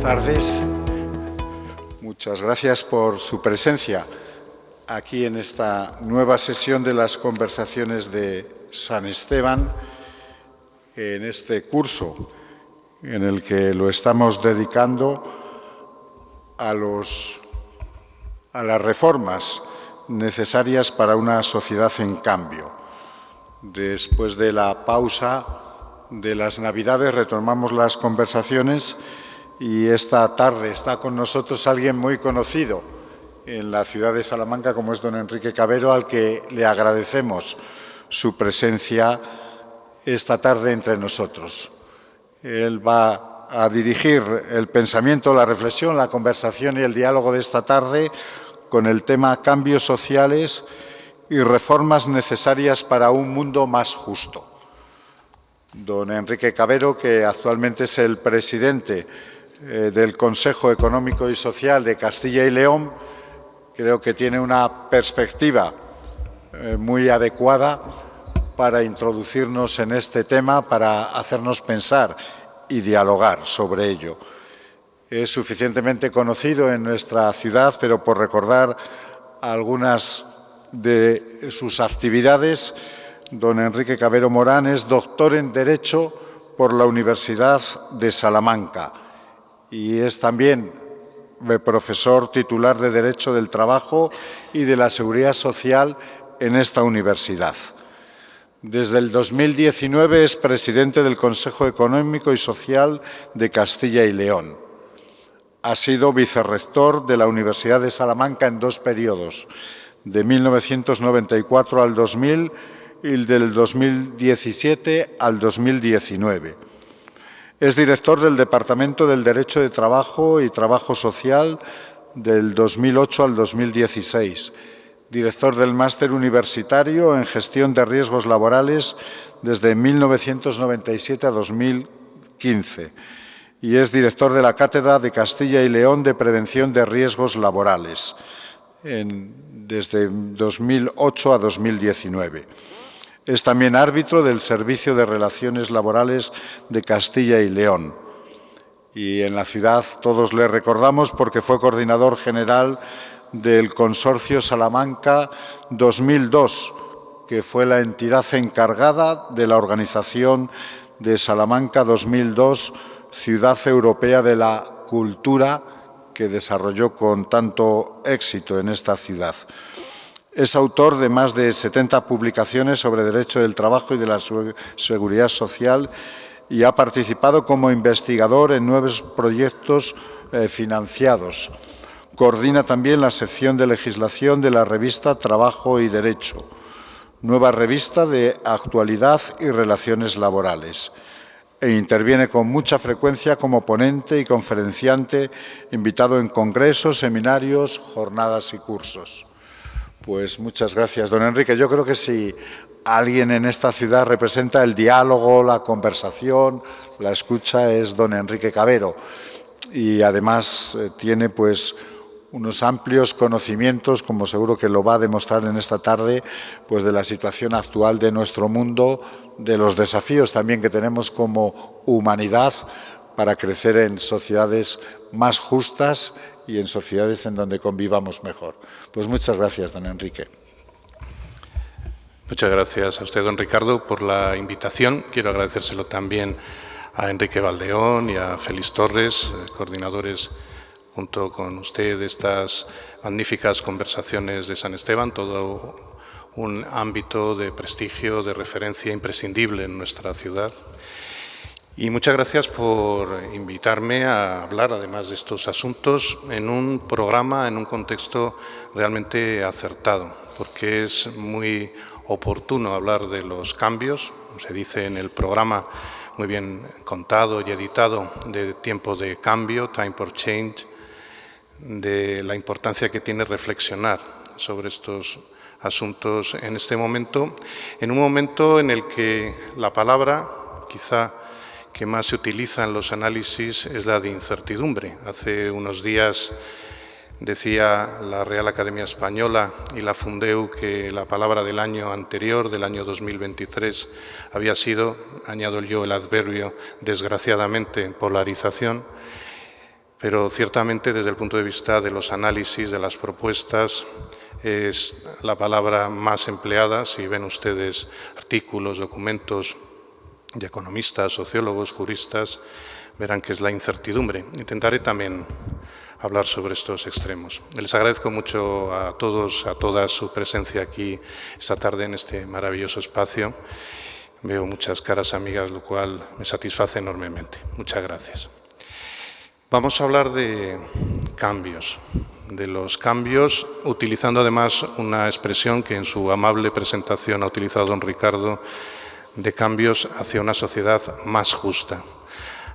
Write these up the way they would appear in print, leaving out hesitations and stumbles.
tardes. Muchas gracias por su presencia aquí en esta nueva sesión de las conversaciones de San Esteban, en este curso en el que lo estamos dedicando a las reformas necesarias para una sociedad en cambio. Después de la pausa de las Navidades retomamos las conversaciones y esta tarde está con nosotros alguien muy conocido en la ciudad de Salamanca, como es don Enrique Cabero, al que le agradecemos su presencia esta tarde entre nosotros. Él va a dirigir el pensamiento, la reflexión, la conversación y el diálogo de esta tarde con el tema cambios sociales y reformas necesarias para un mundo más justo. Don Enrique Cabero, que actualmente es el presidente del Consejo Económico y Social de Castilla y León, creo que tiene una perspectiva muy adecuada para introducirnos en este tema, para hacernos pensar y dialogar sobre ello. Es suficientemente conocido en nuestra ciudad, pero por recordar algunas de sus actividades, don Enrique Cabero Morán es doctor en Derecho por la Universidad de Salamanca y es también profesor titular de Derecho del Trabajo y de la Seguridad Social en esta universidad. Desde el 2019 es presidente del Consejo Económico y Social de Castilla y León. Ha sido vicerrector de la Universidad de Salamanca en 2 periodos, de 1994 al 2000 y del 2017 al 2019. Es director del Departamento del Derecho de Trabajo y Trabajo Social del 2008 al 2016, director del Máster Universitario en Gestión de Riesgos Laborales desde 1997 a 2015 y es director de la Cátedra de Castilla y León de Prevención de Riesgos Laborales desde 2008 a 2019. Es también árbitro del Servicio de Relaciones Laborales de Castilla y León. Y en la ciudad todos le recordamos porque fue coordinador general del Consorcio Salamanca 2002, que fue la entidad encargada de la organización de Salamanca 2002, Ciudad Europea de la Cultura, que desarrolló con tanto éxito en esta ciudad. Es autor de más de 70 publicaciones sobre derecho del trabajo y de la seguridad social y ha participado como investigador en 9 proyectos financiados. Coordina también la sección de legislación de la revista Trabajo y Derecho, nueva revista de actualidad y relaciones laborales, e interviene con mucha frecuencia como ponente y conferenciante, invitado en congresos, seminarios, jornadas y cursos. Pues muchas gracias, don Enrique. Yo creo que si alguien en esta ciudad representa el diálogo, la conversación, la escucha, es don Enrique Cabero. Y además tiene pues unos amplios conocimientos, como seguro que lo va a demostrar en esta tarde, pues de la situación actual de nuestro mundo, de los desafíos también que tenemos como humanidad para crecer en sociedades más justas y en sociedades en donde convivamos mejor. Pues muchas gracias, don Enrique. Muchas gracias a usted, don Ricardo, por la invitación. Quiero agradecérselo también a Enrique Valdeón y a Félix Torres, coordinadores junto con usted de estas magníficas conversaciones de San Esteban, todo un ámbito de prestigio, de referencia imprescindible en nuestra ciudad. Y muchas gracias por invitarme a hablar, además de estos asuntos, en un programa, en un contexto realmente acertado, porque es muy oportuno hablar de los cambios. Se dice en el programa, muy bien contado y editado, de tiempo de cambio, time for change, de la importancia que tiene reflexionar sobre estos asuntos en este momento, en un momento en el que la palabra, quizá que más se utiliza en los análisis, es la de incertidumbre. Hace unos días decía la Real Academia Española y la Fundeu que la palabra del año anterior, del año 2023, había sido, añado yo el adverbio, desgraciadamente, polarización. pero ciertamente desde el punto de vista de los análisis, de las propuestas, es la palabra más empleada. Si ven ustedes artículos, documentos de economistas, sociólogos, juristas, verán que es la incertidumbre. Intentaré también hablar sobre estos extremos. Les agradezco mucho a todos, a todas su presencia aquí esta tarde en este maravilloso espacio. Veo muchas caras amigas, lo cual me satisface enormemente. Muchas gracias. Vamos a hablar de cambios, utilizando además una expresión que en su amable presentación ha utilizado don Ricardo, de cambios hacia una sociedad más justa,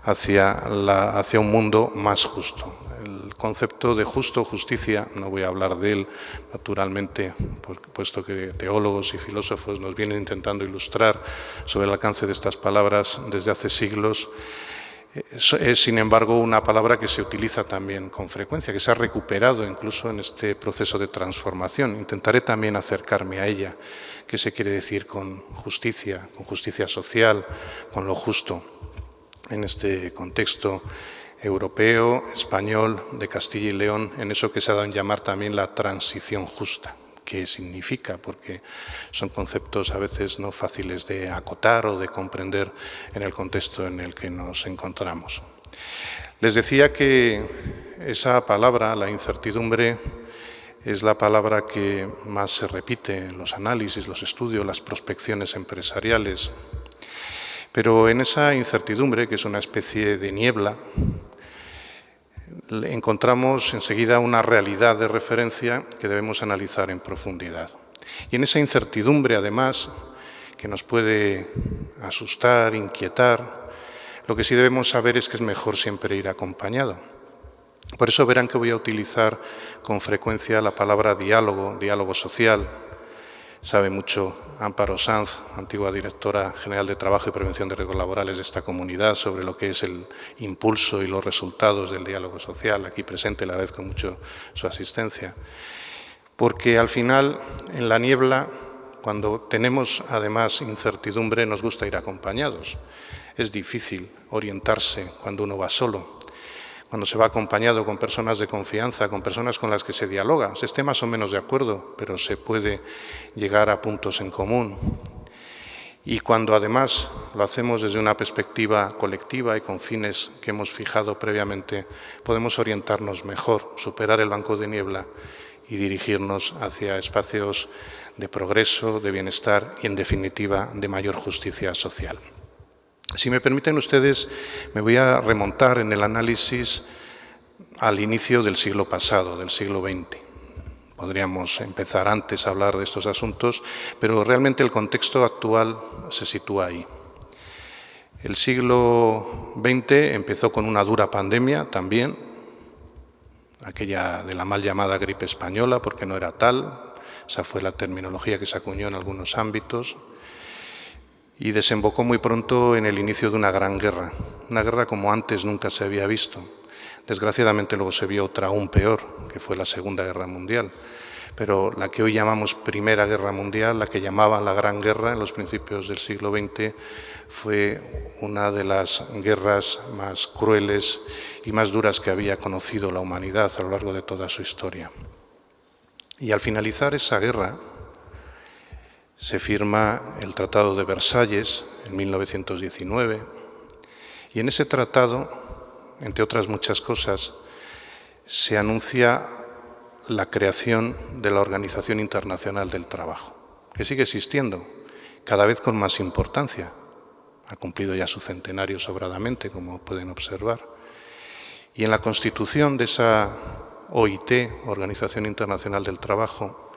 hacia un mundo más justo. El concepto de justicia, no voy a hablar de él, naturalmente, puesto que teólogos y filósofos nos vienen intentando ilustrar sobre el alcance de estas palabras desde hace siglos. Es, sin embargo, una palabra que se utiliza también con frecuencia, que se ha recuperado incluso en este proceso de transformación. Intentaré también acercarme a ella. ¿Qué se quiere decir con justicia social, con lo justo en este contexto europeo, español, de Castilla y León, en eso que se ha dado en llamar también la transición justa? ¿Qué significa? Porque son conceptos a veces no fáciles de acotar o de comprender en el contexto en el que nos encontramos. Les decía que esa palabra, la incertidumbre, es la palabra que más se repite en los análisis, los estudios, las prospecciones empresariales. Pero en esa incertidumbre, que es una especie de niebla, encontramos enseguida una realidad de referencia que debemos analizar en profundidad. Y en esa incertidumbre, además, que nos puede asustar, inquietar, lo que sí debemos saber es que es mejor siempre ir acompañado. Por eso verán que voy a utilizar con frecuencia la palabra diálogo social. Sabe mucho Amparo Sanz, antigua directora general de Trabajo y Prevención de Riesgos Laborales de esta comunidad, sobre lo que es el impulso y los resultados del diálogo social. Aquí presente, le agradezco mucho su asistencia. Porque al final, en la niebla, cuando tenemos además incertidumbre, nos gusta ir acompañados. Es difícil orientarse cuando uno va solo. Cuando se va acompañado con personas de confianza, con personas con las que se dialoga, se esté más o menos de acuerdo, pero se puede llegar a puntos en común. Y cuando además lo hacemos desde una perspectiva colectiva y con fines que hemos fijado previamente, podemos orientarnos mejor, superar el banco de niebla y dirigirnos hacia espacios de progreso, de bienestar y, en definitiva, de mayor justicia social. Si me permiten ustedes, me voy a remontar en el análisis al inicio del siglo pasado, del siglo XX. Podríamos empezar antes a hablar de estos asuntos, pero realmente el contexto actual se sitúa ahí. El siglo XX empezó con una dura pandemia también, aquella de la mal llamada gripe española, porque no era tal, esa fue la terminología que se acuñó en algunos ámbitos, y desembocó muy pronto en el inicio de una gran guerra, una guerra como antes nunca se había visto. Desgraciadamente luego se vio otra aún peor, que fue la Segunda Guerra Mundial. Pero la que hoy llamamos Primera Guerra Mundial, la que llamaban la Gran Guerra en los principios del siglo XX, fue una de las guerras más crueles y más duras que había conocido la humanidad a lo largo de toda su historia. Y al finalizar esa guerra, se firma el Tratado de Versalles en 1919 y en ese tratado, entre otras muchas cosas, se anuncia la creación de la Organización Internacional del Trabajo, que sigue existiendo, cada vez con más importancia. Ha cumplido ya su centenario sobradamente, como pueden observar. Y en la constitución de esa OIT, Organización Internacional del Trabajo,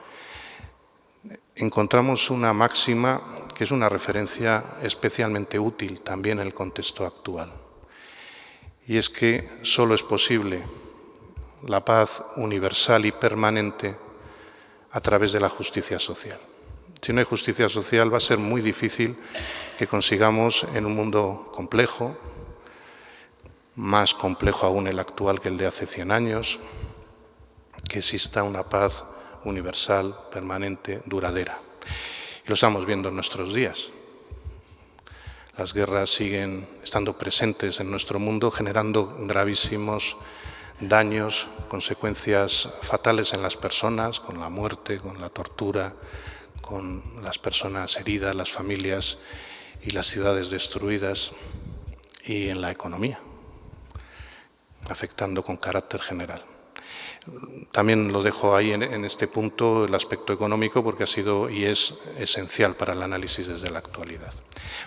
encontramos una máxima que es una referencia especialmente útil también en el contexto actual. Y es que solo es posible la paz universal y permanente a través de la justicia social. Si no hay justicia social, va a ser muy difícil que consigamos en un mundo complejo, más complejo aún el actual que el de hace 100 años, que exista una paz universal, permanente, duradera. Y lo estamos viendo en nuestros días. Las guerras siguen estando presentes en nuestro mundo, generando gravísimos daños, consecuencias fatales en las personas, con la muerte, con la tortura, con las personas heridas, las familias y las ciudades destruidas, y en la economía, afectando con carácter general. También lo dejo ahí en este punto, el aspecto económico, porque ha sido y es esencial para el análisis desde la actualidad.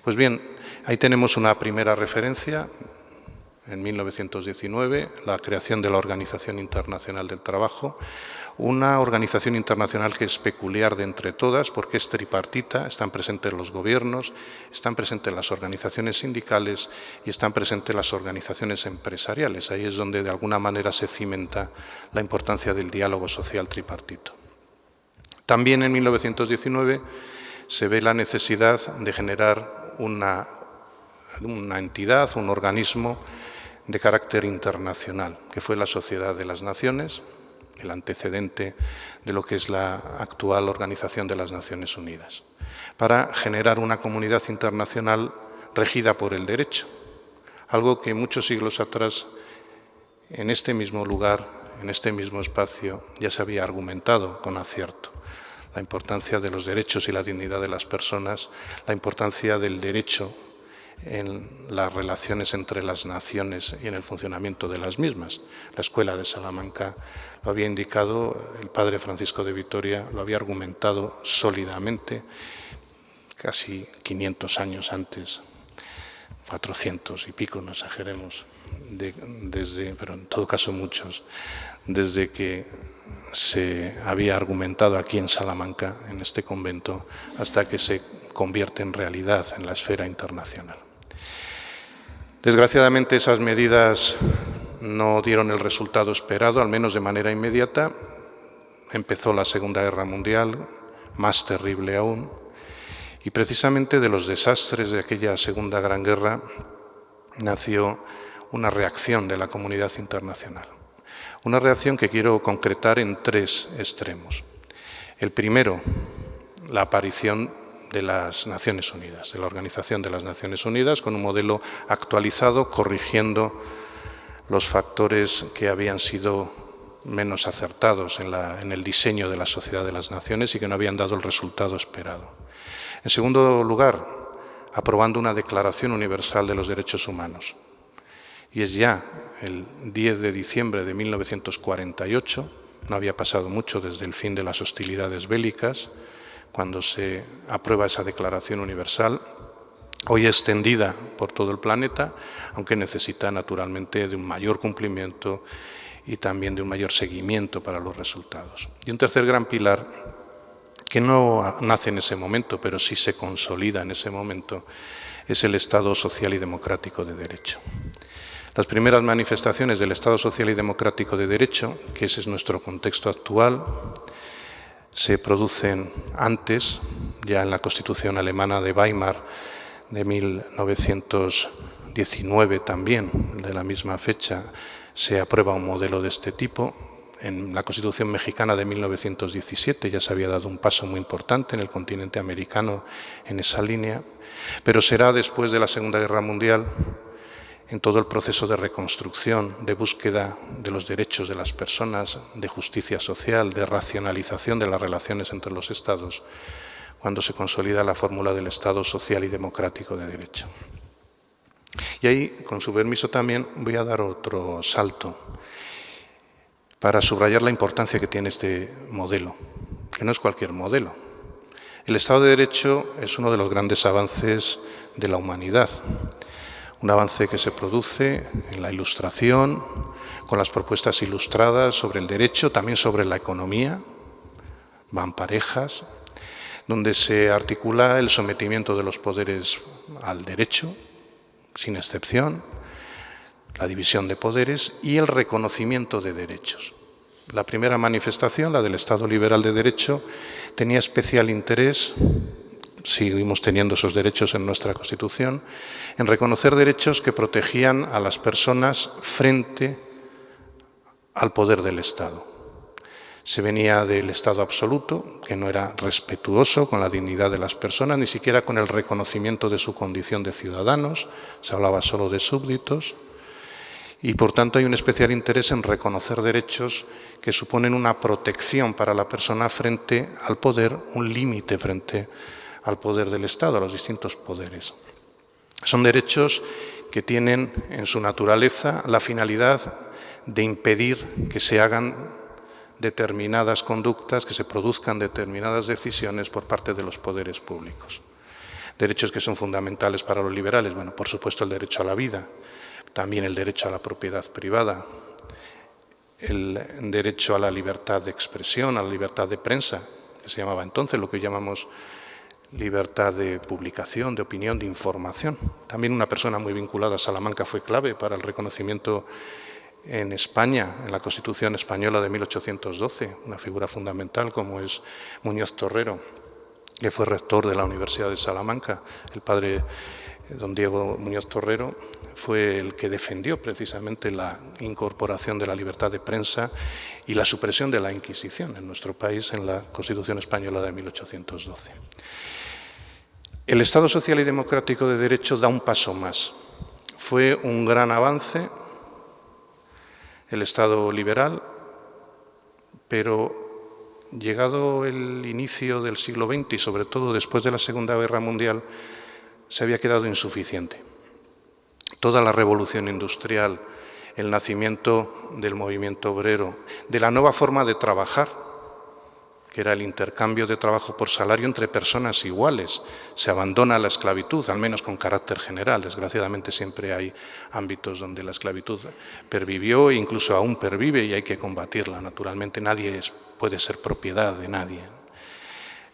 Pues bien, ahí tenemos una primera referencia, en 1919, la creación de la Organización Internacional del Trabajo, una organización internacional que es peculiar de entre todas porque es tripartita, están presentes los gobiernos, están presentes las organizaciones sindicales y están presentes las organizaciones empresariales. Ahí es donde de alguna manera se cimenta la importancia del diálogo social tripartito. También en 1919 se ve la necesidad de generar una entidad, un organismo de carácter internacional, que fue la Sociedad de las Naciones, el antecedente de lo que es la actual Organización de las Naciones Unidas, para generar una comunidad internacional regida por el derecho, algo que muchos siglos atrás, en este mismo lugar, en este mismo espacio, ya se había argumentado con acierto. La importancia de los derechos y la dignidad de las personas, la importancia del derecho en las relaciones entre las naciones y en el funcionamiento de las mismas. La Escuela de Salamanca lo había indicado, el padre Francisco de Vitoria lo había argumentado sólidamente, casi 500 años antes, 400 y pico, no exageremos, pero en todo caso muchos, desde que se había argumentado aquí en Salamanca, en este convento, hasta que se convierte en realidad en la esfera internacional. Desgraciadamente esas medidas no dieron el resultado esperado, al menos de manera inmediata. Empezó la Segunda Guerra Mundial, más terrible aún, y precisamente de los desastres de aquella Segunda Gran Guerra nació una reacción de la comunidad internacional. Una reacción que quiero concretar en tres extremos. El primero, la aparición de las Naciones Unidas, de la Organización de las Naciones Unidas, con un modelo actualizado, corrigiendo los factores que habían sido menos acertados en el diseño de la Sociedad de las Naciones y que no habían dado el resultado esperado. En segundo lugar, aprobando una Declaración Universal de los Derechos Humanos. Y es ya el 10 de diciembre de 1948, no había pasado mucho desde el fin de las hostilidades bélicas, cuando se aprueba esa Declaración Universal, hoy extendida por todo el planeta, aunque necesita naturalmente de un mayor cumplimiento y también de un mayor seguimiento para los resultados. Y un tercer gran pilar, que no nace en ese momento, pero sí se consolida en ese momento, es el Estado social y democrático de derecho. Las primeras manifestaciones del Estado social y democrático de derecho, que ese es nuestro contexto actual, se producen antes, ya en la Constitución alemana de Weimar de 1919 también, de la misma fecha, se aprueba un modelo de este tipo. En la Constitución mexicana de 1917 ya se había dado un paso muy importante en el continente americano en esa línea, pero será después de la Segunda Guerra Mundial, en todo el proceso de reconstrucción, de búsqueda de los derechos de las personas, de justicia social, de racionalización de las relaciones entre los Estados, cuando se consolida la fórmula del Estado social y democrático de derecho. Y ahí, con su permiso también, voy a dar otro salto para subrayar la importancia que tiene este modelo, que no es cualquier modelo. El Estado de Derecho es uno de los grandes avances de la humanidad. Un avance que se produce en la Ilustración, con las propuestas ilustradas sobre el derecho, también sobre la economía, van parejas, donde se articula el sometimiento de los poderes al derecho, sin excepción, la división de poderes y el reconocimiento de derechos. La primera manifestación, la del Estado liberal de derecho, tenía especial interés, seguimos teniendo esos derechos en nuestra Constitución, en reconocer derechos que protegían a las personas frente al poder del Estado. Se venía del Estado absoluto, que no era respetuoso con la dignidad de las personas, ni siquiera con el reconocimiento de su condición de ciudadanos, se hablaba solo de súbditos, Y, por tanto, hay un especial interés en reconocer derechos que suponen una protección para la persona frente al poder, un límite frente al poder del Estado, a los distintos poderes. Son derechos que tienen en su naturaleza la finalidad de impedir que se hagan determinadas conductas, que se produzcan determinadas decisiones por parte de los poderes públicos. Derechos que son fundamentales para los liberales, bueno, por supuesto el derecho a la vida, también el derecho a la propiedad privada, el derecho a la libertad de expresión, a la libertad de prensa, que se llamaba entonces lo que llamamos libertad de publicación, de opinión, de información. También una persona muy vinculada a Salamanca fue clave para el reconocimiento en España, en la Constitución española de 1812, una figura fundamental como es Muñoz Torrero, que fue rector de la Universidad de Salamanca. El padre don Diego Muñoz Torrero fue el que defendió precisamente la incorporación de la libertad de prensa y la supresión de la Inquisición en nuestro país en la Constitución española de 1812. El Estado social y democrático de derecho da un paso más. Fue un gran avance el Estado liberal, pero llegado el inicio del siglo XX y sobre todo después de la Segunda Guerra Mundial, se había quedado insuficiente. Toda la revolución industrial, el nacimiento del movimiento obrero, de la nueva forma de trabajar, que era el intercambio de trabajo por salario entre personas iguales. Se abandona la esclavitud, al menos con carácter general. Desgraciadamente siempre hay ámbitos donde la esclavitud pervivió e incluso aún pervive y hay que combatirla. Naturalmente nadie puede ser propiedad de nadie.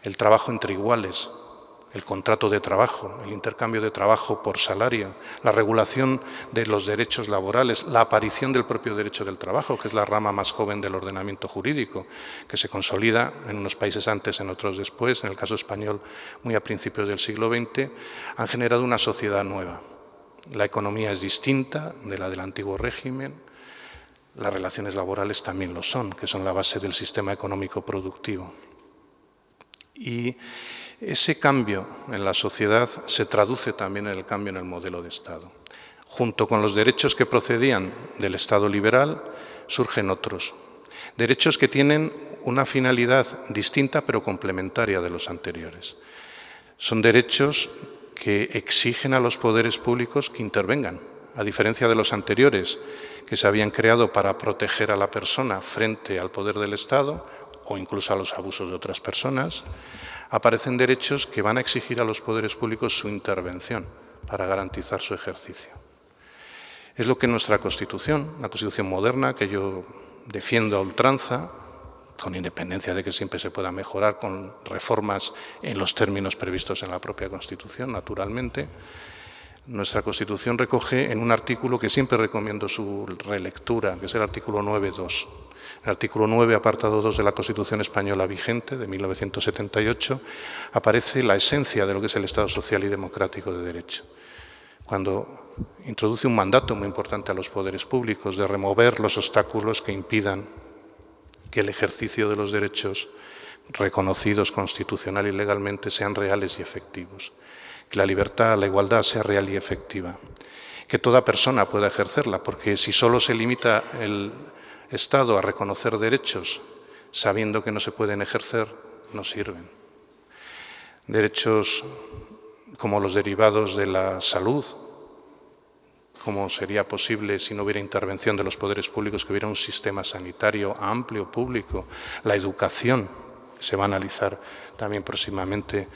El trabajo entre iguales, el contrato de trabajo, el intercambio de trabajo por salario, la regulación de los derechos laborales, la aparición del propio derecho del trabajo, que es la rama más joven del ordenamiento jurídico, que se consolida en unos países antes, en otros después, en el caso español muy a principios del siglo XX, han generado una sociedad nueva. La economía es distinta de la del antiguo régimen, las relaciones laborales también lo son, que son la base del sistema económico productivo. Y ese cambio en la sociedad se traduce también en el cambio en el modelo de Estado. Junto con los derechos que procedían del Estado liberal, surgen otros. Derechos que tienen una finalidad distinta pero complementaria de los anteriores. Son derechos que exigen a los poderes públicos que intervengan, a diferencia de los anteriores, que se habían creado para proteger a la persona frente al poder del Estado o incluso a los abusos de otras personas. Aparecen derechos que van a exigir a los poderes públicos su intervención para garantizar su ejercicio. Es lo que nuestra Constitución, la Constitución moderna, que yo defiendo a ultranza, con independencia de que siempre se pueda mejorar con reformas en los términos previstos en la propia Constitución, naturalmente, nuestra Constitución recoge en un artículo que siempre recomiendo su relectura, que es el artículo 9.2. El artículo 9, apartado 2 de la Constitución española vigente, de 1978, aparece la esencia de lo que es el Estado social y democrático de derecho. Cuando introduce un mandato muy importante a los poderes públicos de remover los obstáculos que impidan que el ejercicio de los derechos reconocidos constitucional y legalmente sean reales y efectivos. Que la libertad, la igualdad sea real y efectiva. Que toda persona pueda ejercerla, porque si solo se limita el Estado a reconocer derechos sabiendo que no se pueden ejercer, no sirven. Derechos como los derivados de la salud, como sería posible si no hubiera intervención de los poderes públicos, que hubiera un sistema sanitario amplio, público, la educación, que se va a analizar también próximamente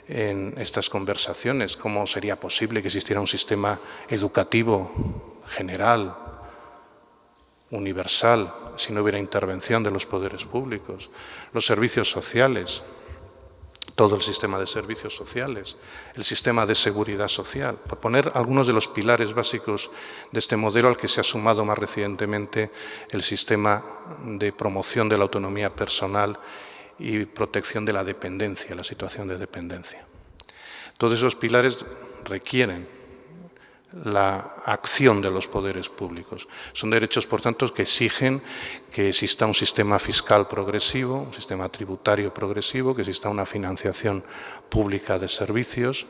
en estas conversaciones, cómo sería posible que existiera un sistema educativo general, universal, si no hubiera intervención de los poderes públicos, los servicios sociales, todo el sistema de servicios sociales, el sistema de seguridad social, por poner algunos de los pilares básicos de este modelo al que se ha sumado más recientemente el sistema de promoción de la autonomía personal y protección de la dependencia, la situación de dependencia. Todos esos pilares requieren la acción de los poderes públicos. Son derechos, por tanto, que exigen que exista un sistema fiscal progresivo, un sistema tributario progresivo, que exista una financiación pública de servicios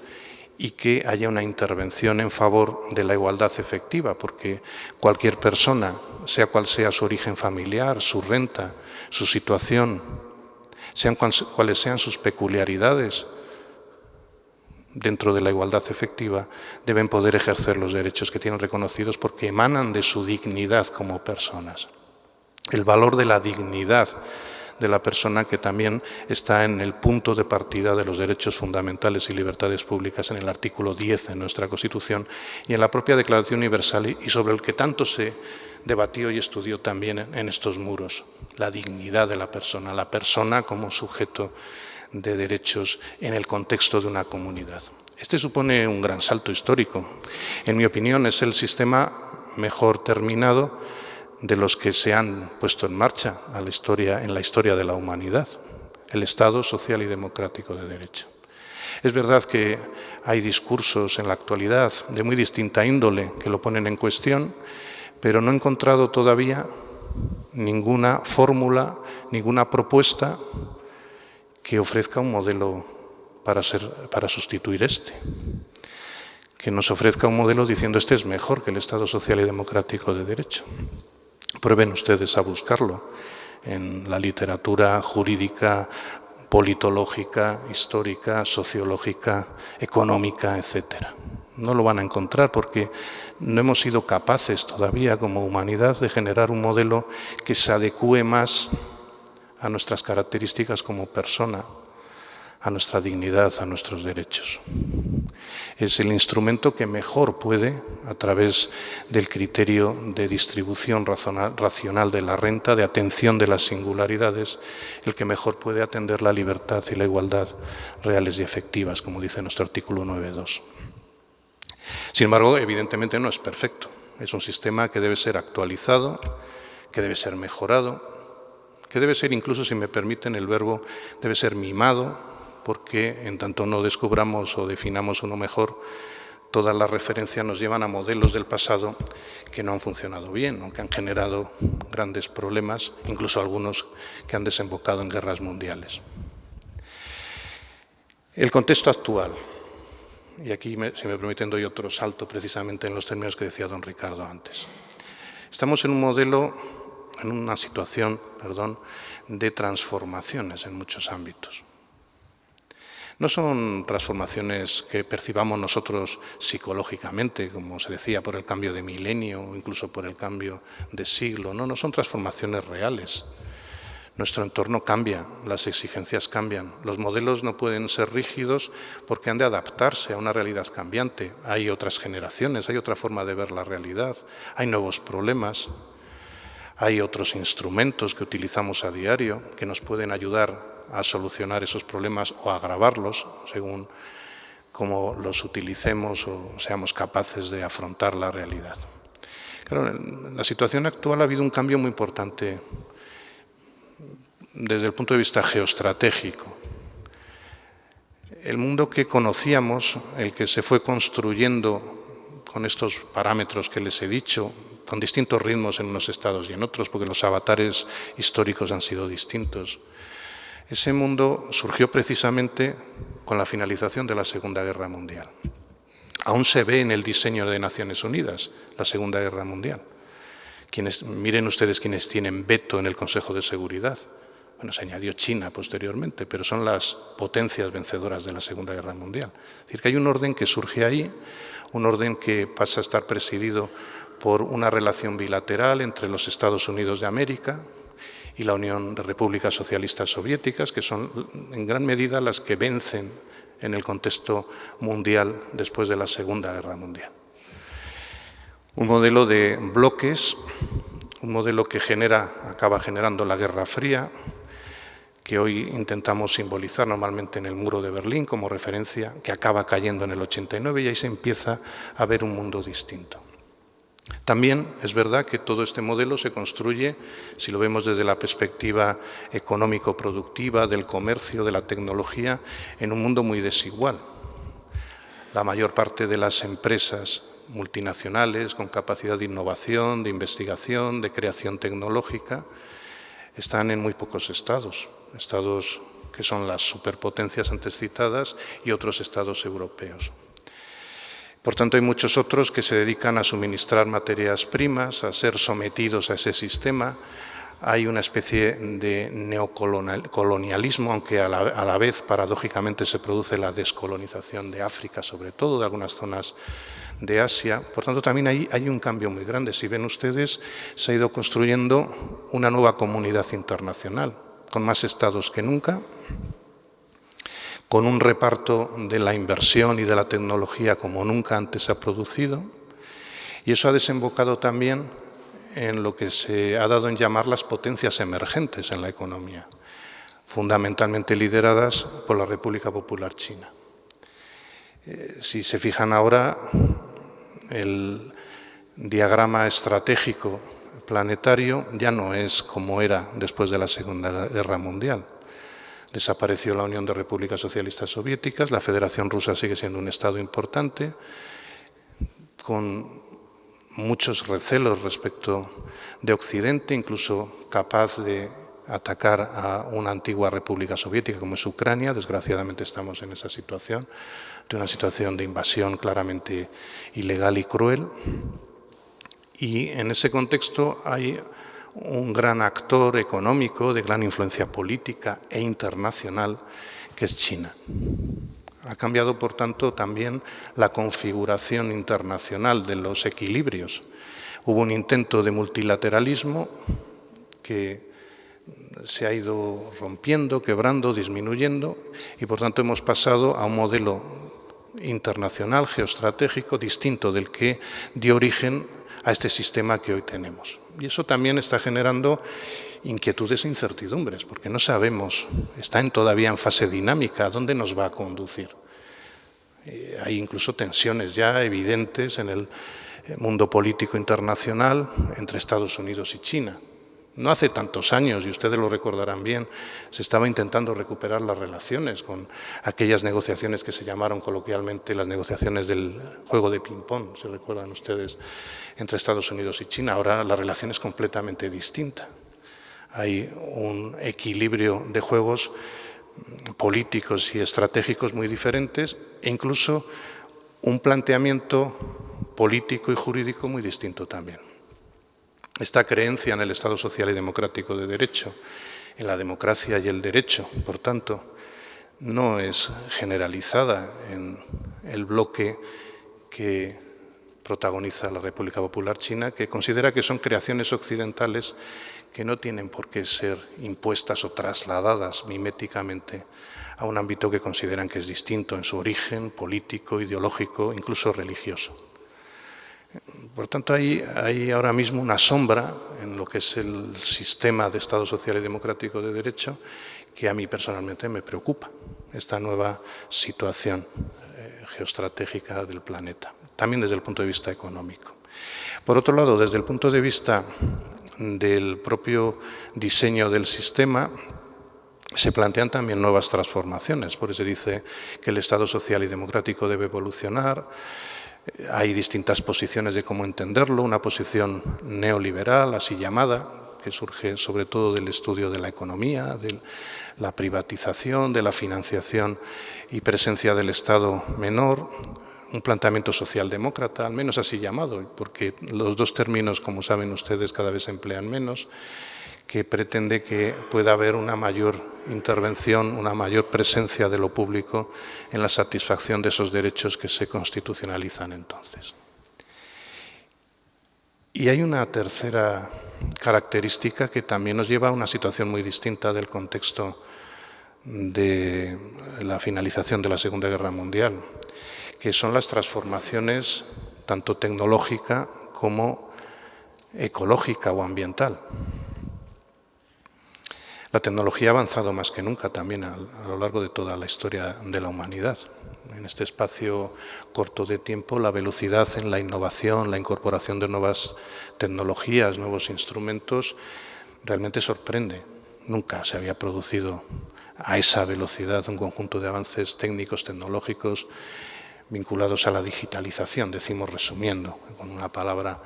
y que haya una intervención en favor de la igualdad efectiva, porque cualquier persona, sea cual sea su origen familiar, su renta, su situación, sean cuales sean sus peculiaridades, dentro de la igualdad efectiva, deben poder ejercer los derechos que tienen reconocidos porque emanan de su dignidad como personas. El valor de la dignidad de la persona, que también está en el punto de partida de los derechos fundamentales y libertades públicas en el artículo 10 de nuestra Constitución y en la propia Declaración Universal, y sobre el que tanto se debatió y estudió también en estos muros, la dignidad de la persona como sujeto de derechos en el contexto de una comunidad. Este supone un gran salto histórico. En mi opinión, es el sistema mejor terminado de los que se han puesto en marcha en la historia de la humanidad, el Estado social y democrático de derecho. Es verdad que hay discursos en la actualidad de muy distinta índole que lo ponen en cuestión, pero no he encontrado todavía ninguna fórmula, ninguna propuesta que ofrezca un modelo para sustituir este, que nos ofrezca un modelo diciendo este es mejor que el Estado social y democrático de derecho. Prueben ustedes a buscarlo en la literatura jurídica, politológica, histórica, sociológica, económica, etc. No lo van a encontrar porque no hemos sido capaces todavía como humanidad de generar un modelo que se adecúe más a nuestras características como persona, a nuestra dignidad, a nuestros derechos. Es el instrumento que mejor puede, a través del criterio de distribución racional de la renta, de atención de las singularidades, el que mejor puede atender la libertad y la igualdad reales y efectivas, como dice nuestro artículo 9.2. Sin embargo, evidentemente no es perfecto. Es un sistema que debe ser actualizado, que debe ser mejorado, que debe ser, incluso, si me permiten el verbo, debe ser mimado, porque en tanto no descubramos o definamos uno mejor, todas las referencias nos llevan a modelos del pasado que no han funcionado bien, o que han generado grandes problemas, incluso algunos que han desembocado en guerras mundiales. El contexto actual, y aquí, si me permiten, doy otro salto precisamente en los términos que decía don Ricardo antes. Estamos en un modelo, en una situación, de transformaciones en muchos ámbitos. No son transformaciones que percibamos nosotros psicológicamente, como se decía, por el cambio de milenio o incluso por el cambio de siglo. No son transformaciones reales. Nuestro entorno cambia, las exigencias cambian. Los modelos no pueden ser rígidos porque han de adaptarse a una realidad cambiante. Hay otras generaciones, hay otra forma de ver la realidad, hay nuevos problemas, hay otros instrumentos que utilizamos a diario que nos pueden ayudar a solucionar esos problemas o a agravarlos, según cómo los utilicemos o seamos capaces de afrontar la realidad. Claro, en la situación actual ha habido un cambio muy importante desde el punto de vista geoestratégico. El mundo que conocíamos, el que se fue construyendo con estos parámetros que les he dicho, con distintos ritmos en unos estados y en otros, porque los avatares históricos han sido distintos. Ese mundo surgió precisamente con la finalización de la Segunda Guerra Mundial. Aún se ve en el diseño de Naciones Unidas la Segunda Guerra Mundial. Miren ustedes quienes tienen veto en el Consejo de Seguridad. Bueno, se añadió China posteriormente, pero son las potencias vencedoras de la Segunda Guerra Mundial. Es decir, que hay un orden que surge ahí, un orden que pasa a estar presidido por una relación bilateral entre los Estados Unidos de América y la Unión de Repúblicas Socialistas Soviéticas, que son en gran medida las que vencen en el contexto mundial después de la Segunda Guerra Mundial. Un modelo de bloques, un modelo que acaba generando la Guerra Fría, que hoy intentamos simbolizar normalmente en el muro de Berlín como referencia, que acaba cayendo en el 89 y ahí se empieza a ver un mundo distinto. También es verdad que todo este modelo se construye, si lo vemos desde la perspectiva económico-productiva, del comercio, de la tecnología, en un mundo muy desigual. La mayor parte de las empresas multinacionales con capacidad de innovación, de investigación, de creación tecnológica, están en muy pocos estados que son las superpotencias antes citadas y otros estados europeos. Por tanto, hay muchos otros que se dedican a suministrar materias primas, a ser sometidos a ese sistema. Hay una especie de neocolonialismo, aunque a la vez, paradójicamente, se produce la descolonización de África, sobre todo de algunas zonas de Asia. Por tanto, también hay un cambio muy grande. Si ven ustedes, se ha ido construyendo una nueva comunidad internacional, con más estados que nunca, con un reparto de la inversión y de la tecnología como nunca antes se ha producido, y eso ha desembocado también en lo que se ha dado en llamar las potencias emergentes en la economía, fundamentalmente lideradas por la República Popular China. Si se fijan ahora, el diagrama estratégico planetario ya no es como era después de la Segunda Guerra Mundial. Desapareció la Unión de Repúblicas Socialistas Soviéticas, la Federación Rusa sigue siendo un Estado importante, con muchos recelos respecto de Occidente, incluso capaz de atacar a una antigua república soviética como es Ucrania. Desgraciadamente estamos en esa situación, de una situación de invasión claramente ilegal y cruel. Y en ese contexto hay un gran actor económico de gran influencia política e internacional, que es China. Ha cambiado, por tanto, también la configuración internacional de los equilibrios. Hubo un intento de multilateralismo que se ha ido rompiendo, quebrando, disminuyendo, y por tanto hemos pasado a un modelo internacional, geoestratégico, distinto del que dio origen a este sistema que hoy tenemos. Y eso también está generando inquietudes e incertidumbres, porque no sabemos, está todavía en fase dinámica, ¿a dónde nos va a conducir? Hay incluso tensiones ya evidentes en el mundo político internacional entre Estados Unidos y China. No hace tantos años, y ustedes lo recordarán bien, se estaba intentando recuperar las relaciones con aquellas negociaciones que se llamaron coloquialmente las negociaciones del juego de ping-pong, si recuerdan ustedes, entre Estados Unidos y China. Ahora la relación es completamente distinta. Hay un equilibrio de juegos políticos y estratégicos muy diferentes e incluso un planteamiento político y jurídico muy distinto también. Esta creencia en el Estado social y democrático de derecho, en la democracia y el derecho, por tanto, no es generalizada en el bloque que protagoniza la República Popular China, que considera que son creaciones occidentales que no tienen por qué ser impuestas o trasladadas miméticamente a un ámbito que consideran que es distinto en su origen político, ideológico, incluso religioso. Por tanto, hay ahora mismo una sombra en lo que es el sistema de Estado social y democrático de derecho que a mí personalmente me preocupa, esta nueva situación geoestratégica del planeta, también desde el punto de vista económico. Por otro lado, desde el punto de vista del propio diseño del sistema, se plantean también nuevas transformaciones. Por eso se dice que el Estado social y democrático debe evolucionar. Hay distintas posiciones de cómo entenderlo, una posición neoliberal, así llamada, que surge sobre todo del estudio de la economía, de la privatización, de la financiación y presencia del Estado menor, un planteamiento socialdemócrata, al menos así llamado, porque los dos términos, como saben ustedes, cada vez se emplean menos, que pretende que pueda haber una mayor intervención, una mayor presencia de lo público en la satisfacción de esos derechos que se constitucionalizan entonces. Y hay una tercera característica que también nos lleva a una situación muy distinta del contexto de la finalización de la Segunda Guerra Mundial, que son las transformaciones tanto tecnológica como ecológica o ambiental. La tecnología ha avanzado más que nunca también a lo largo de toda la historia de la humanidad. En este espacio corto de tiempo, la velocidad en la innovación, la incorporación de nuevas tecnologías, nuevos instrumentos, realmente sorprende. Nunca se había producido a esa velocidad un conjunto de avances técnicos, tecnológicos, vinculados a la digitalización, decimos resumiendo, con una palabra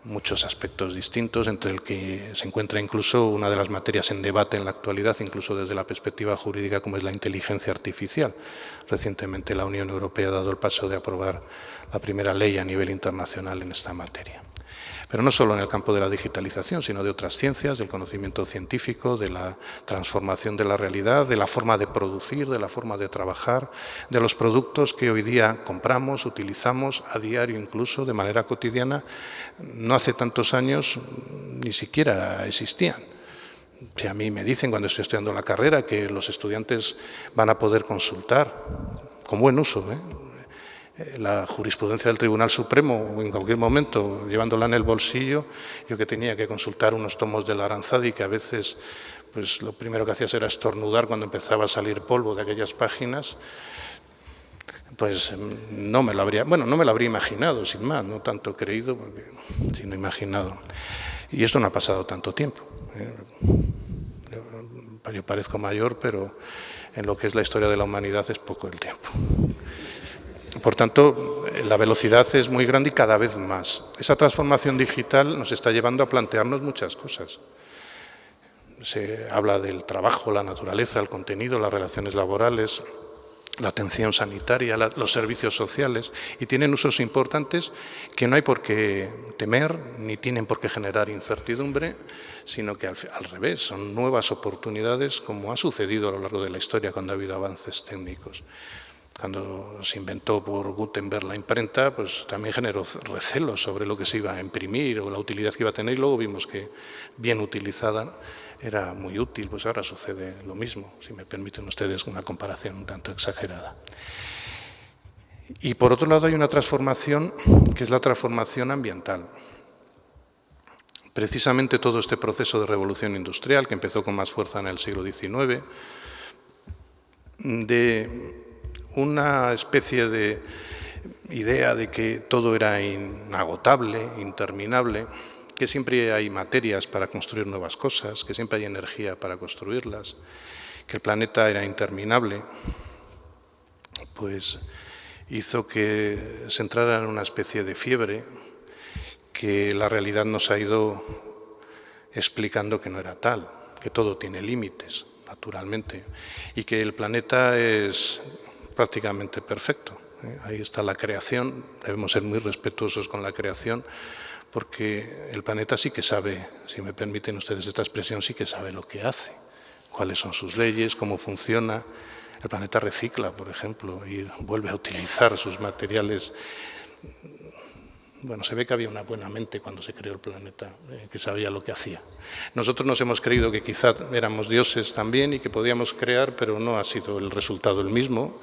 muchos aspectos distintos, entre el que se encuentra incluso una de las materias en debate en la actualidad, incluso desde la perspectiva jurídica, como es la inteligencia artificial. Recientemente la Unión Europea ha dado el paso de aprobar la primera ley a nivel internacional en esta materia. Pero no solo en el campo de la digitalización, sino de otras ciencias, del conocimiento científico, de la transformación de la realidad, de la forma de producir, de la forma de trabajar, de los productos que hoy día compramos, utilizamos a diario incluso, de manera cotidiana. No hace tantos años ni siquiera existían. Si a mí me dicen cuando estoy estudiando la carrera que los estudiantes van a poder consultar, con buen uso, la jurisprudencia del Tribunal Supremo en cualquier momento, llevándola en el bolsillo, yo que tenía que consultar unos tomos de la Aranzadi que a veces pues lo primero que hacías era estornudar cuando empezaba a salir polvo de aquellas páginas, pues no me lo habría imaginado, sin más, no tanto creído, sino imaginado. Y esto no ha pasado tanto tiempo. Yo parezco mayor, pero en lo que es la historia de la humanidad es poco el tiempo. Por tanto, la velocidad es muy grande y cada vez más. Esa transformación digital nos está llevando a plantearnos muchas cosas. Se habla del trabajo, la naturaleza, el contenido, las relaciones laborales, la atención sanitaria, los servicios sociales, y tienen usos importantes que no hay por qué temer ni tienen por qué generar incertidumbre, sino que al revés, son nuevas oportunidades, como ha sucedido a lo largo de la historia cuando ha habido avances técnicos. Cuando se inventó por Gutenberg la imprenta, pues también generó recelos sobre lo que se iba a imprimir o la utilidad que iba a tener, y luego vimos que, bien utilizada, era muy útil. Pues ahora sucede lo mismo, si me permiten ustedes una comparación un tanto exagerada. Y por otro lado hay una transformación que es la transformación ambiental. Precisamente todo este proceso de revolución industrial, que empezó con más fuerza en el siglo XIX, de una especie de idea de que todo era inagotable, interminable, que siempre hay materias para construir nuevas cosas, que siempre hay energía para construirlas, que el planeta era interminable, pues hizo que se entrara en una especie de fiebre que la realidad nos ha ido explicando que no era tal, que todo tiene límites, naturalmente, y que el planeta es prácticamente perfecto. Ahí está la creación, debemos ser muy respetuosos con la creación, porque el planeta sí que sabe, si me permiten ustedes esta expresión, sí que sabe lo que hace, cuáles son sus leyes, cómo funciona. El planeta recicla, por ejemplo, y vuelve a utilizar sus materiales. Bueno, se ve que había una buena mente cuando se creó el planeta, que sabía lo que hacía. Nosotros nos hemos creído que quizá éramos dioses también y que podíamos crear, pero no ha sido el resultado el mismo.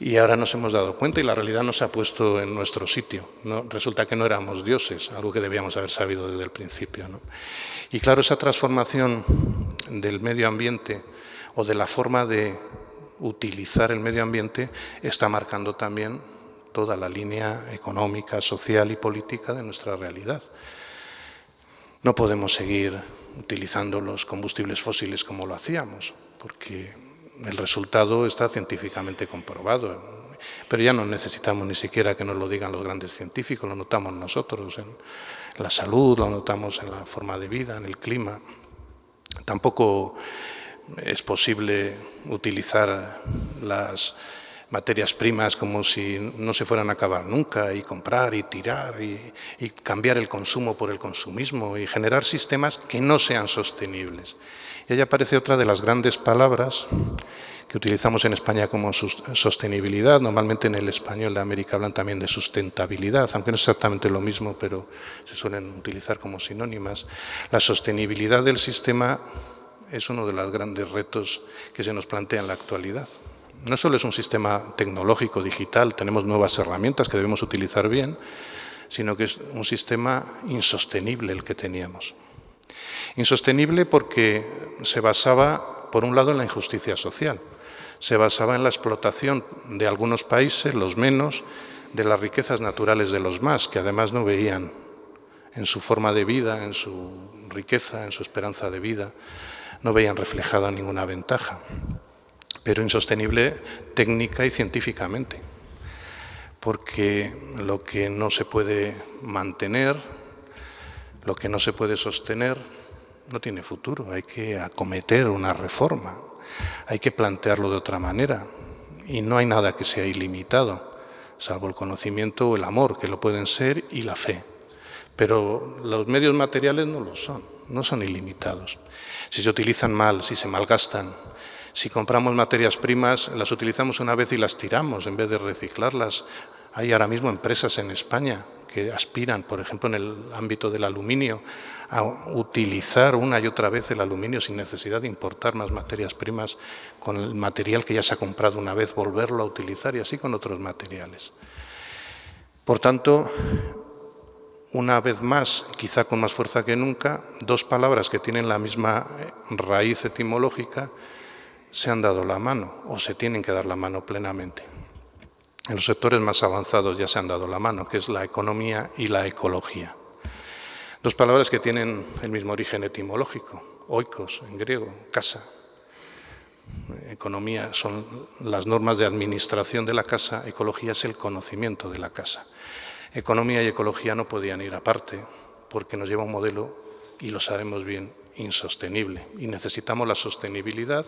Y ahora nos hemos dado cuenta y la realidad nos ha puesto en nuestro sitio, ¿no? Resulta que no éramos dioses, algo que debíamos haber sabido desde el principio, ¿no? Y claro, esa transformación del medio ambiente o de la forma de utilizar el medio ambiente está marcando también toda la línea económica, social y política de nuestra realidad. No podemos seguir utilizando los combustibles fósiles como lo hacíamos, porque el resultado está científicamente comprobado. Pero ya no necesitamos ni siquiera que nos lo digan los grandes científicos, lo notamos nosotros en la salud, lo notamos en la forma de vida, en el clima. Tampoco es posible utilizar las materias primas como si no se fueran a acabar nunca, y comprar y tirar y cambiar el consumo por el consumismo y generar sistemas que no sean sostenibles. Y ahí aparece otra de las grandes palabras que utilizamos en España como sostenibilidad. Normalmente en el español de América hablan también de sustentabilidad, aunque no es exactamente lo mismo, pero se suelen utilizar como sinónimas. La sostenibilidad del sistema es uno de los grandes retos que se nos plantea en la actualidad. No solo es un sistema tecnológico, digital, tenemos nuevas herramientas que debemos utilizar bien, sino que es un sistema insostenible el que teníamos. Insostenible porque se basaba, por un lado, en la injusticia social, se basaba en la explotación de algunos países, los menos, de las riquezas naturales de los más, que además no veían en su forma de vida, en su riqueza, en su esperanza de vida, no veían reflejada ninguna ventaja. Pero insostenible técnica y científicamente, porque lo que no se puede mantener Lo que no se puede sostener no tiene futuro, hay que acometer una reforma, hay que plantearlo de otra manera y no hay nada que sea ilimitado, salvo el conocimiento o el amor, que lo pueden ser, y la fe. Pero los medios materiales no lo son, no son ilimitados. Si se utilizan mal, si se malgastan, si compramos materias primas, las utilizamos una vez y las tiramos en vez de reciclarlas. Hay ahora mismo empresas en España que aspiran, por ejemplo, en el ámbito del aluminio, a utilizar una y otra vez el aluminio sin necesidad de importar más materias primas, con el material que ya se ha comprado una vez, volverlo a utilizar, y así con otros materiales. Por tanto, una vez más, quizá con más fuerza que nunca, dos palabras que tienen la misma raíz etimológica se han dado la mano, o se tienen que dar la mano plenamente. En los sectores más avanzados ya se han dado la mano, que es la economía y la ecología. Dos palabras que tienen el mismo origen etimológico, oikos en griego, casa. Economía son las normas de administración de la casa, ecología es el conocimiento de la casa. Economía y ecología no podían ir aparte, porque nos lleva a un modelo, y lo sabemos bien, insostenible. Y necesitamos la sostenibilidad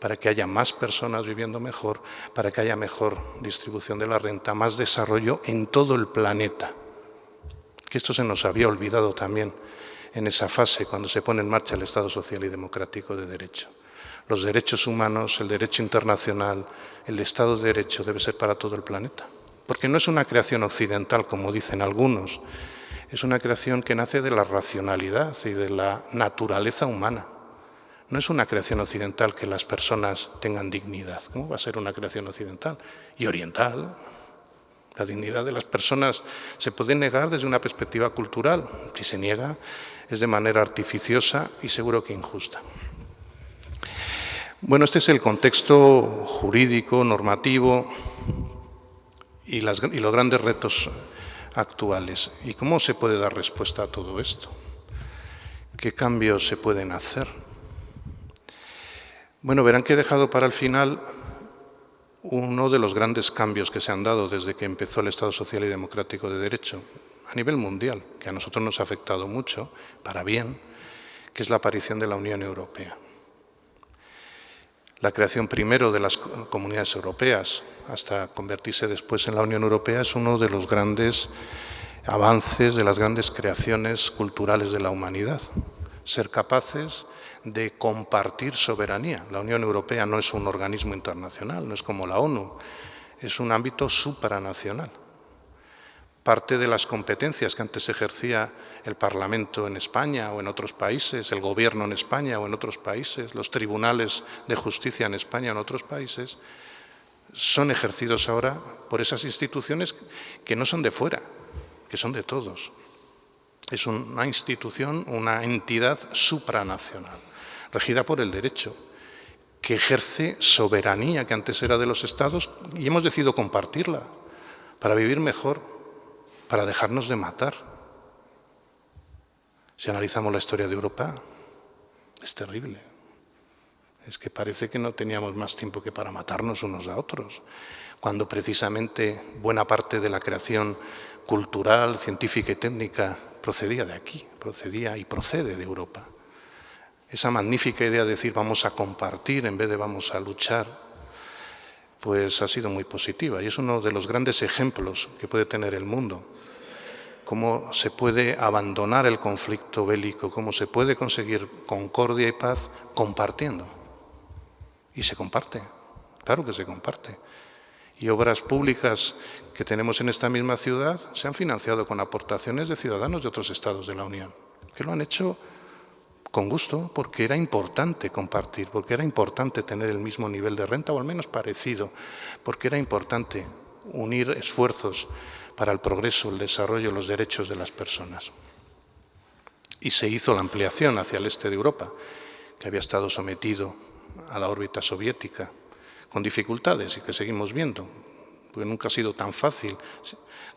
para que haya más personas viviendo mejor, para que haya mejor distribución de la renta, más desarrollo en todo el planeta. Que esto se nos había olvidado también en esa fase cuando se pone en marcha el Estado Social y Democrático de Derecho. Los derechos humanos, el derecho internacional, el Estado de Derecho debe ser para todo el planeta. Porque no es una creación occidental, como dicen algunos, es una creación que nace de la racionalidad y de la naturaleza humana. No es una creación occidental que las personas tengan dignidad. ¿Cómo va a ser una creación occidental? Y oriental. La dignidad de las personas se puede negar desde una perspectiva cultural. Si se niega, es de manera artificiosa y seguro que injusta. Bueno, este es el contexto jurídico, normativo y los grandes retos actuales. ¿Y cómo se puede dar respuesta a todo esto? ¿Qué cambios se pueden hacer? Bueno, verán que he dejado para el final uno de los grandes cambios que se han dado desde que empezó el Estado Social y Democrático de Derecho a nivel mundial, que a nosotros nos ha afectado mucho, para bien, que es la aparición de la Unión Europea. La creación primero de las comunidades europeas, hasta convertirse después en la Unión Europea, es uno de los grandes avances, de las grandes creaciones culturales de la humanidad. Ser capaces de compartir soberanía. La Unión Europea no es un organismo internacional, no es como la ONU, es un ámbito supranacional. Parte de las competencias que antes ejercía el Parlamento en España o en otros países, el Gobierno en España o en otros países, los tribunales de justicia en España o en otros países, son ejercidos ahora por esas instituciones que no son de fuera, que son de todos. Es una institución, una entidad supranacional, regida por el derecho, que ejerce soberanía que antes era de los Estados y hemos decidido compartirla para vivir mejor, para dejarnos de matar. Si analizamos la historia de Europa, es terrible. Es que parece que no teníamos más tiempo que para matarnos unos a otros, cuando precisamente buena parte de la creación cultural, científica y técnica procedía de aquí, procedía y procede de Europa. Esa magnífica idea de decir vamos a compartir en vez de vamos a luchar, pues ha sido muy positiva y es uno de los grandes ejemplos que puede tener el mundo. Cómo se puede abandonar el conflicto bélico, cómo se puede conseguir concordia y paz compartiendo. Y se comparte, claro que se comparte. Y obras públicas que tenemos en esta misma ciudad se han financiado con aportaciones de ciudadanos de otros estados de la Unión, que lo han hecho con gusto, porque era importante compartir, porque era importante tener el mismo nivel de renta, o al menos parecido, porque era importante unir esfuerzos para el progreso, el desarrollo, los derechos de las personas. Y se hizo la ampliación hacia el este de Europa, que había estado sometido a la órbita soviética, con dificultades y que seguimos viendo, porque nunca ha sido tan fácil.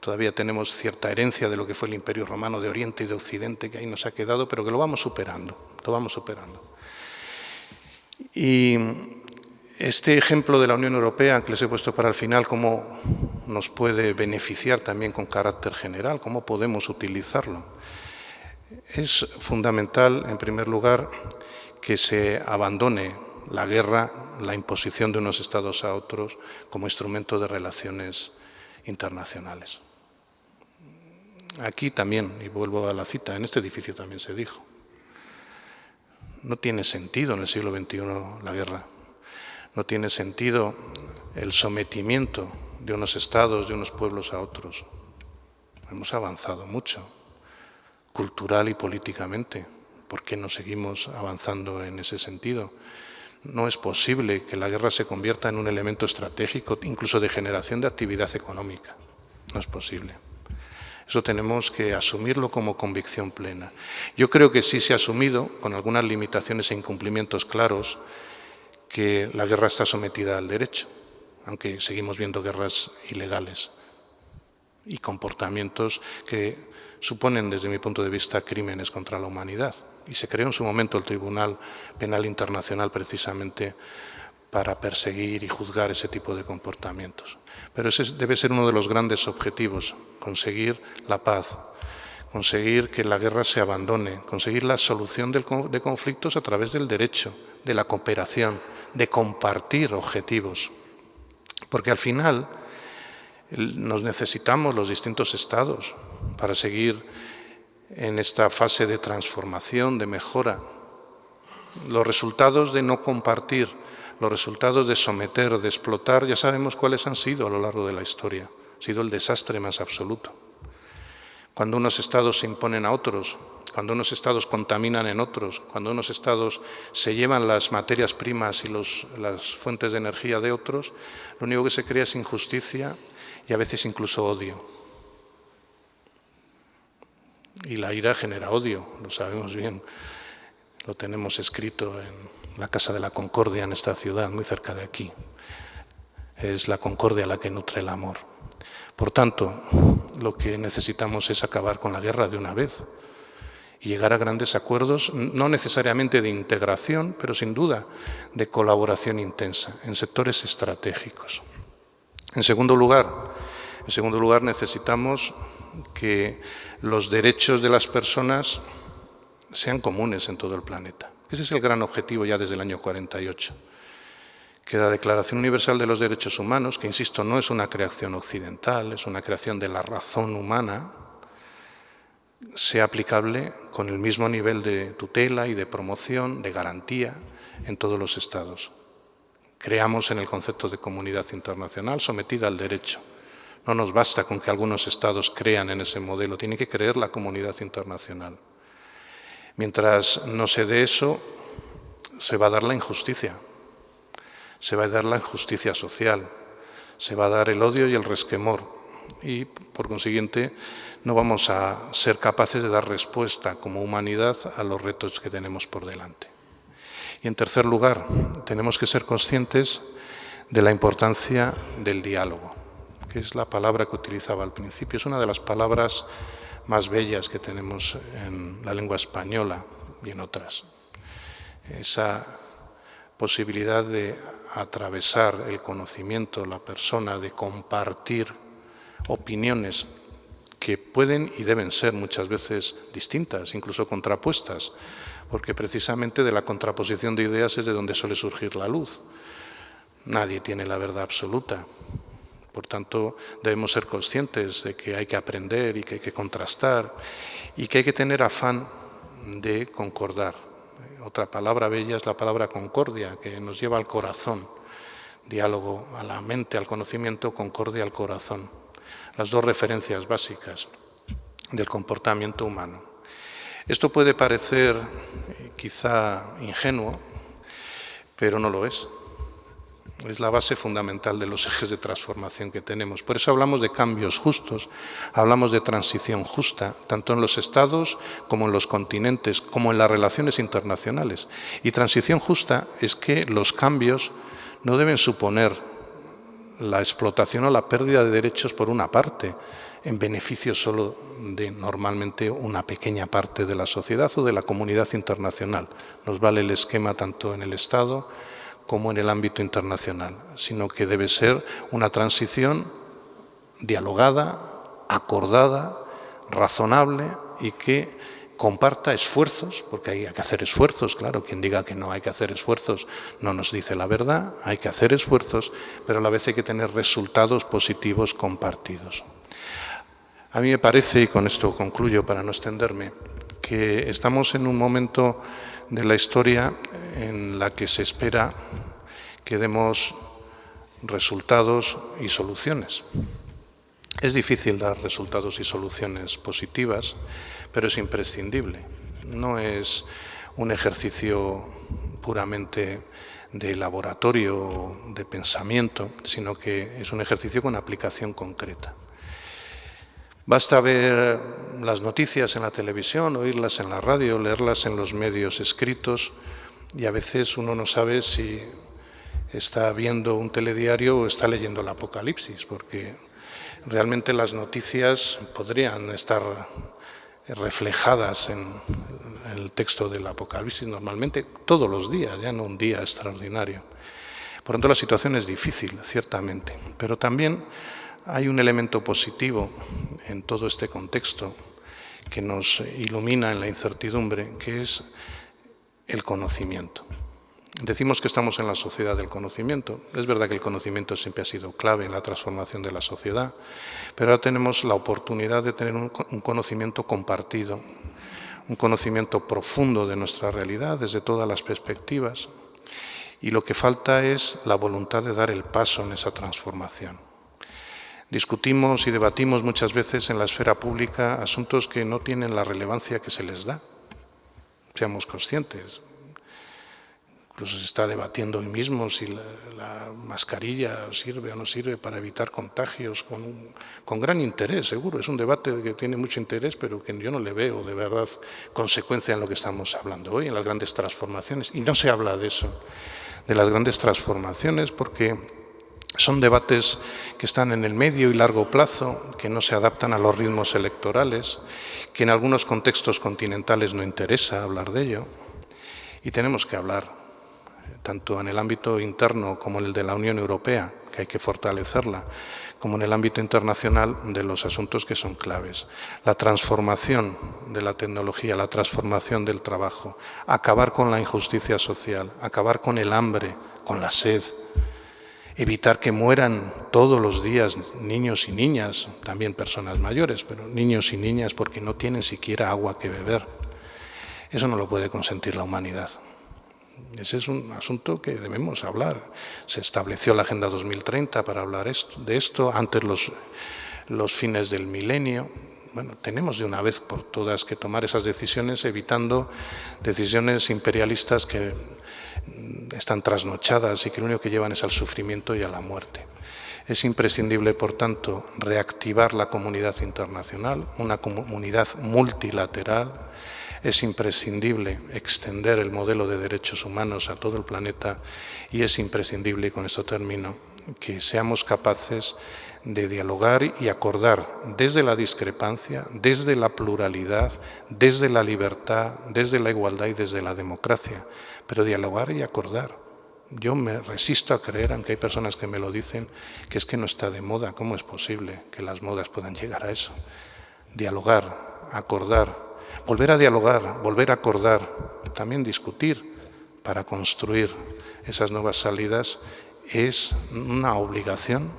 Todavía tenemos cierta herencia de lo que fue el Imperio Romano de Oriente y de Occidente, que ahí nos ha quedado, pero que lo vamos superando, lo vamos superando. Y este ejemplo de la Unión Europea, que les he puesto para el final, cómo nos puede beneficiar también con carácter general, cómo podemos utilizarlo. Es fundamental, en primer lugar, que se abandone la guerra, la imposición de unos estados a otros como instrumento de relaciones internacionales. Aquí también, y vuelvo a la cita, en este edificio también se dijo, no tiene sentido en el siglo XXI la guerra, no tiene sentido el sometimiento de unos estados, de unos pueblos a otros. Hemos avanzado mucho, cultural y políticamente. ¿Por qué no seguimos avanzando en ese sentido? No es posible que la guerra se convierta en un elemento estratégico, incluso de generación de actividad económica. No es posible. Eso tenemos que asumirlo como convicción plena. Yo creo que sí se ha asumido, con algunas limitaciones e incumplimientos claros, que la guerra está sometida al derecho, aunque seguimos viendo guerras ilegales y comportamientos que suponen, desde mi punto de vista, crímenes contra la humanidad. Y se creó en su momento el Tribunal Penal Internacional precisamente para perseguir y juzgar ese tipo de comportamientos. Pero ese debe ser uno de los grandes objetivos, conseguir la paz, conseguir que la guerra se abandone, conseguir la solución de conflictos a través del derecho, de la cooperación, de compartir objetivos. Porque al final nos necesitamos los distintos estados para seguir en esta fase de transformación, de mejora. Los resultados de no compartir, los resultados de someter, de explotar, ya sabemos cuáles han sido a lo largo de la historia. Ha sido el desastre más absoluto. Cuando unos estados se imponen a otros, cuando unos estados contaminan en otros, cuando unos estados se llevan las materias primas y las fuentes de energía de otros, lo único que se crea es injusticia y a veces incluso odio. Y la ira genera odio, lo sabemos bien. Lo tenemos escrito en la Casa de la Concordia, en esta ciudad, muy cerca de aquí. Es la concordia la que nutre el amor. Por tanto, lo que necesitamos es acabar con la guerra de una vez y llegar a grandes acuerdos, no necesariamente de integración, pero sin duda de colaboración intensa en sectores estratégicos. En segundo lugar, necesitamos que los derechos de las personas sean comunes en todo el planeta. Ese es el gran objetivo ya desde el año 48. Que la Declaración Universal de los Derechos Humanos, que insisto, no es una creación occidental, es una creación de la razón humana, sea aplicable con el mismo nivel de tutela y de promoción, de garantía en todos los estados. Creamos en el concepto de comunidad internacional sometida al derecho. No nos basta con que algunos estados crean en ese modelo, tiene que creer la comunidad internacional. Mientras no se dé eso, se va a dar la injusticia. Se va a dar la injusticia social, se va a dar el odio y el resquemor y, por consiguiente, no vamos a ser capaces de dar respuesta como humanidad a los retos que tenemos por delante. Y, en tercer lugar, tenemos que ser conscientes de la importancia del diálogo, que es la palabra que utilizaba al principio. Es una de las palabras más bellas que tenemos en la lengua española y en otras. Esa posibilidad de atravesar el conocimiento, la persona, de compartir opiniones que pueden y deben ser muchas veces distintas, incluso contrapuestas, porque precisamente de la contraposición de ideas es de donde suele surgir la luz. Nadie tiene la verdad absoluta. Por tanto, debemos ser conscientes de que hay que aprender y que hay que contrastar y que hay que tener afán de concordar. Otra palabra bella es la palabra concordia, que nos lleva al corazón. Diálogo a la mente, al conocimiento, concordia al corazón. Las dos referencias básicas del comportamiento humano. Esto puede parecer quizá ingenuo, pero no lo es. Es la base fundamental de los ejes de transformación que tenemos. Por eso hablamos de cambios justos, hablamos de transición justa, tanto en los estados como en los continentes, como en las relaciones internacionales. Y transición justa es que los cambios no deben suponer la explotación o la pérdida de derechos por una parte, en beneficio solo de normalmente una pequeña parte de la sociedad o de la comunidad internacional. Nos vale el esquema tanto en el Estado como en el ámbito internacional, sino que debe ser una transición dialogada, acordada, razonable y que comparta esfuerzos, porque hay que hacer esfuerzos, claro, quien diga que no hay que hacer esfuerzos no nos dice la verdad, hay que hacer esfuerzos, pero a la vez hay que tener resultados positivos compartidos. A mí me parece, y con esto concluyo para no extenderme, que estamos en un momento de la historia en la que se espera que demos resultados y soluciones. Es difícil dar resultados y soluciones positivas, pero es imprescindible. No es un ejercicio puramente de laboratorio, de pensamiento, sino que es un ejercicio con aplicación concreta. Basta ver las noticias en la televisión, oírlas en la radio, leerlas en los medios escritos, y a veces uno no sabe si está viendo un telediario o está leyendo el Apocalipsis, porque realmente las noticias podrían estar reflejadas en el texto del Apocalipsis normalmente todos los días, ya no un día extraordinario. Por lo tanto, la situación es difícil, ciertamente, pero también hay un elemento positivo en todo este contexto que nos ilumina en la incertidumbre, que es el conocimiento. Decimos que estamos en la sociedad del conocimiento. Es verdad que el conocimiento siempre ha sido clave en la transformación de la sociedad, pero ahora tenemos la oportunidad de tener un conocimiento compartido, un conocimiento profundo de nuestra realidad desde todas las perspectivas, y lo que falta es la voluntad de dar el paso en esa transformación. Discutimos y debatimos muchas veces en la esfera pública asuntos que no tienen la relevancia que se les da. Seamos conscientes. Incluso se está debatiendo hoy mismo si la mascarilla sirve o no sirve para evitar contagios, con gran interés, seguro. Es un debate que tiene mucho interés, pero que yo no le veo de verdad consecuencia en lo que estamos hablando hoy, en las grandes transformaciones. Y no se habla de eso, de las grandes transformaciones, porque son debates que están en el medio y largo plazo, que no se adaptan a los ritmos electorales, que en algunos contextos continentales no interesa hablar de ello. Y tenemos que hablar, tanto en el ámbito interno como en el de la Unión Europea, que hay que fortalecerla, como en el ámbito internacional, de los asuntos que son claves. La transformación de la tecnología, la transformación del trabajo, acabar con la injusticia social, acabar con el hambre, con la sed, evitar que mueran todos los días niños y niñas, también personas mayores, pero niños y niñas porque no tienen siquiera agua que beber. Eso no lo puede consentir la humanidad. Ese es un asunto que debemos hablar. Se estableció la Agenda 2030 para hablar de esto, antes los fines del milenio. Bueno, tenemos de una vez por todas que tomar esas decisiones, evitando decisiones imperialistas que están trasnochadas y que lo único que llevan es al sufrimiento y a la muerte. Es imprescindible, por tanto, reactivar la comunidad internacional, una comunidad multilateral. Es imprescindible extender el modelo de derechos humanos a todo el planeta y es imprescindible, y con esto termino, que seamos capaces de dialogar y acordar desde la discrepancia, desde la pluralidad, desde la libertad, desde la igualdad y desde la democracia, pero dialogar y acordar. Yo me resisto a creer, aunque hay personas que me lo dicen, que es que no está de moda. ¿Cómo es posible que las modas puedan llegar a eso? Dialogar, acordar, volver a dialogar, volver a acordar, también discutir para construir esas nuevas salidas es una obligación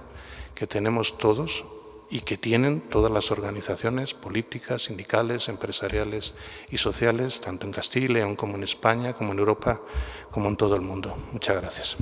que tenemos todos y que tienen todas las organizaciones políticas, sindicales, empresariales y sociales, tanto en Castilla y León como en España, como en Europa, como en todo el mundo. Muchas gracias.